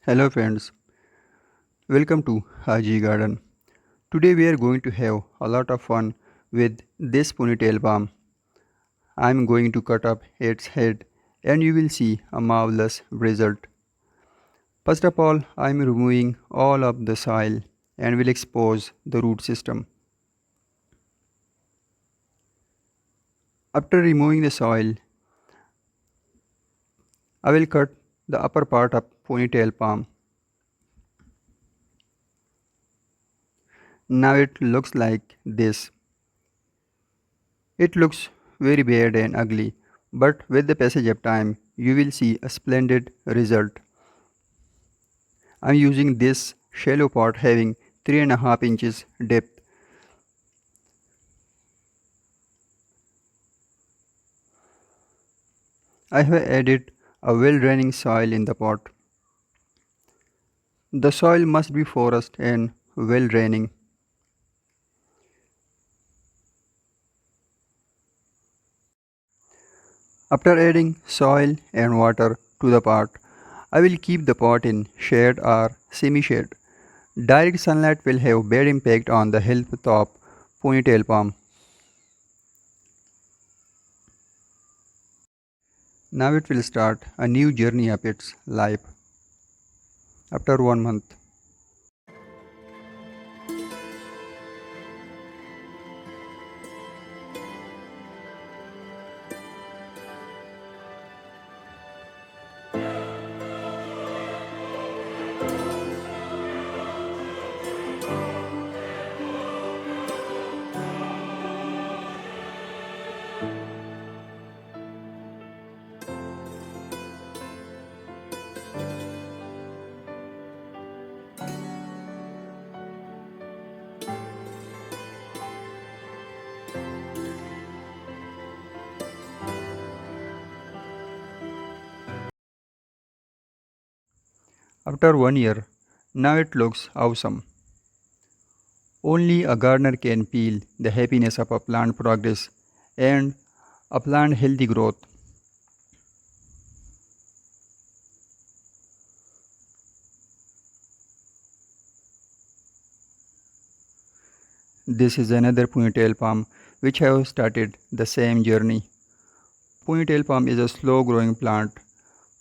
Hello friends, welcome to Haji Garden. Today we are going to have a lot of fun with this ponytail palm. I am going to cut up its head and you will see a marvelous result. First of all, I am removing all of the soil and will expose the root system. After removing the soil, I will cut the upper part of ponytail palm. Now it looks like this. It looks very bad and ugly, but with the passage of time, you will see a splendid result. I am using this shallow pot having 3.5 inches depth. I have added a well draining soil in the pot. The soil must be porous and well draining. After adding soil and water to the pot, I will keep the pot in shade or semi-shade. Direct sunlight will have bad impact on the health of ponytail palm. Now it will start a new journey of its life. After 1 month, after 1 year, now it looks awesome. Only a gardener can feel the happiness of a plant progress and a plant healthy growth. This is another ponytail palm which have started the same journey. Ponytail palm is a slow growing plant,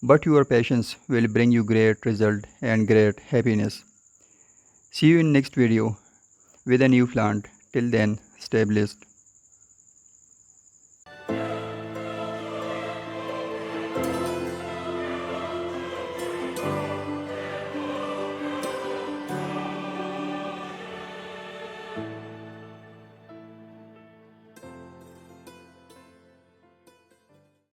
but your patience will bring you great result and great happiness. See you in next video with a new plant. Till then, stay blessed.